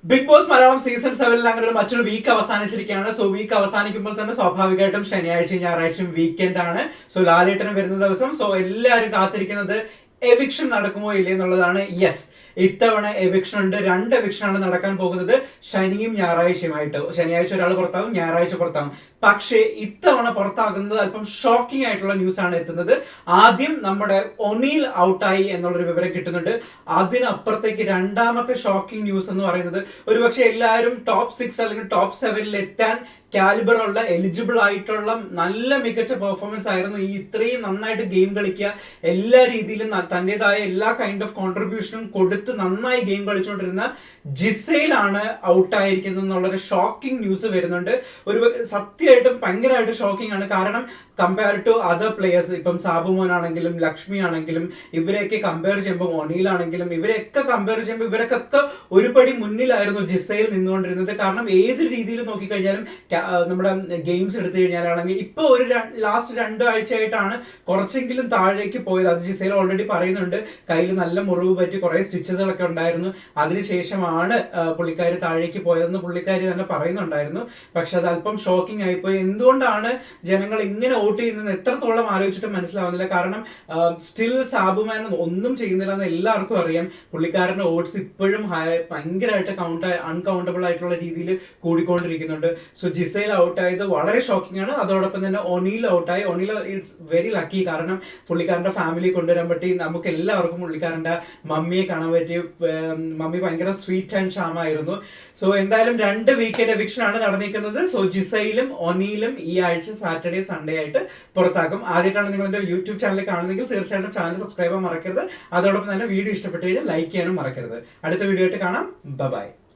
Big boss Malayalam season 7 അങ്ങനെ ഒരു മറ്റൊരു വീക്ക് അവസാനിച്ചിരിക്കുകയാണ്. സോ വീക്ക് അവസാനിക്കുമ്പോൾ തന്നെ സ്വാഭാവികമായിട്ടും ശനിയാഴ്ചയും ഞായറാഴ്ചയും വീക്കെൻഡ് ആണ്. സോ ലാലേട്ടൻ വരുന്ന ദിവസം. സോ എല്ലാവരും കാത്തിരിക്കുന്നത് എവിക്ഷൻ നടക്കുമോ ഇല്ലേ എന്നുള്ളതാണ്. യെസ്, ഇത്തവണ എവിക്ഷൻ ഉണ്ട്. 2 എവിക്ഷൻ ആണ് നടക്കാൻ പോകുന്നത്, ശനിയും ഞായറാഴ്ചയുമായിട്ട്. ശനിയാഴ്ച ഒരാൾ പുറത്താവും, ഞായറാഴ്ച പുറത്താവും. പക്ഷേ ഇത്തവണ പുറത്താകുന്നത് അല്പം ഷോക്കിംഗ് ആയിട്ടുള്ള ന്യൂസ് ആണ് എത്തുന്നത്. ആദ്യം നമ്മുടെ ഒനീൽ ഔട്ടായി എന്നുള്ളൊരു വിവരം കിട്ടുന്നുണ്ട്. അതിനപ്പുറത്തേക്ക് രണ്ടാമത്തെ ഷോക്കിംഗ് ന്യൂസ് എന്ന് പറയുന്നത്, ഒരുപക്ഷെ എല്ലാവരും ടോപ്പ് 6 അല്ലെങ്കിൽ ടോപ്പ് 7 എത്താൻ കാലിബർ ഉള്ള എലിജിബിൾ ആയിട്ടുള്ള നല്ല മികച്ച പെർഫോമൻസ് ആയിരുന്നു. ഈ ഇത്രയും നന്നായിട്ട് ഗെയിം കളിക്കുക, എല്ലാ രീതിയിലും തന്റേതായ എല്ലാ കൈൻഡ് ഓഫ് കോൺട്രിബ്യൂഷനും കൊടുത്ത് നന്നായി ഗെയിം കളിച്ചുകൊണ്ടിരുന്ന ജിസയിലാണ് ഔട്ടായിരിക്കുന്നത് എന്നുള്ളൊരു ഷോക്കിംഗ് ന്യൂസ് വരുന്നുണ്ട്. ഒരു സത്യമായിട്ടും ഭയങ്കരമായിട്ട് ഷോക്കിംഗ് ആണ്. കാരണം കമ്പയർ ടു അതർ പ്ലേയേഴ്സ്, ഇപ്പം സാബുമോൻ ആണെങ്കിലും ലക്ഷ്മി ആണെങ്കിലും ഇവരെയൊക്കെ കമ്പയർ ചെയ്യുമ്പോൾ, ഒനീലാണെങ്കിലും ഇവരെയൊക്കെ കമ്പയർ ചെയ്യുമ്പോൾ ഇവരൊക്കെ ഒരു പടി മുന്നിലായിരുന്നു ജിസയിൽ നിന്നുകൊണ്ടിരുന്നത്. കാരണം ഏത് രീതിയിൽ നോക്കിക്കഴിഞ്ഞാലും നമ്മുടെ ഗെയിംസ് എടുത്തു കഴിഞ്ഞാലാണെങ്കിൽ ഇപ്പൊ ഒരു ലാസ്റ്റ് 2 ആഴ്ചയായിട്ടാണ് കുറച്ചെങ്കിലും താഴേക്ക് പോയത്. അത് ജിസയിൽ ഓൾറെഡി പറയുന്നുണ്ട്. കയ്യിൽ നല്ല മുറിവ് പറ്റി കുറെ സ്റ്റിച്ചസുകളൊക്കെ ഉണ്ടായിരുന്നു. അതിനുശേഷമാണ് പുള്ളിക്കാരി താഴേക്ക് പോയതെന്ന് പുള്ളിക്കാരി തന്നെ പറയുന്നുണ്ടായിരുന്നു. പക്ഷെ അത് അല്പം ഷോക്കിംഗ് ആയിപ്പോയി. എന്തുകൊണ്ടാണ് ജനങ്ങൾ ഇങ്ങനെ വോട്ട് ചെയ്യുന്നത് എത്രത്തോളം ആലോചിച്ചിട്ട് മനസ്സിലാവുന്നില്ല. കാരണം സ്റ്റിൽ സാബുമാൻ ഒന്നും ചെയ്യുന്നില്ല എന്ന് എല്ലാവർക്കും അറിയാം. പുള്ളിക്കാരന്റെ വോട്ട്സ് ഇപ്പോഴും ഭയങ്കരമായിട്ട് അൺകൗണ്ടബിൾ ആയിട്ടുള്ള രീതിയിൽ കൂടിക്കൊണ്ടിരിക്കുന്നുണ്ട്. സോ ജിസയിൽ ഔട്ടായത് വളരെ ഷോക്കിംഗ് ആണ്. അതോടൊപ്പം തന്നെ ഒനീൽ ഔട്ടായി. O'Neill it's very lucky. കാരണം പുള്ളിക്കാരന്റെ ഫാമിലി കൊണ്ടുവരാൻ പറ്റി. നമുക്ക് എല്ലാവർക്കും പുള്ളിക്കാരന്റെ മമ്മിയെ കാണാൻ പറ്റി. മമ്മി ഭയങ്കര സ്വീറ്റ് ആൻഡ് ഷാമായിരുന്നു. സോ എന്തായാലും 2 വീക്കെൻഡ് എവിക്ഷൻ ആണ് നടന്നിരിക്കുന്നത്. സോ ജിസയിലും ഒനീലും ഈ ആഴ്ച സാറ്റർഡേ സൺഡേ ആയിട്ട് പുറത്താക്കും. ആദ്യമായിട്ടാണ് നിങ്ങൾ എന്റെ യൂട്യൂബ് ചാനൽ കാണുന്നെങ്കിൽ തീർച്ചയായിട്ടും ചാനൽ സബ്സ്ക്രൈബ് ചെയ്യാൻ മറക്കരുത്. അതോടൊപ്പം തന്നെ വീഡിയോ ഇഷ്ടപ്പെട്ടു കഴിഞ്ഞാൽ ലൈക്ക് ചെയ്യാനും മറക്കരുത്. അടുത്ത വീഡിയോ ആയിട്ട് കാണാം. ബൈ.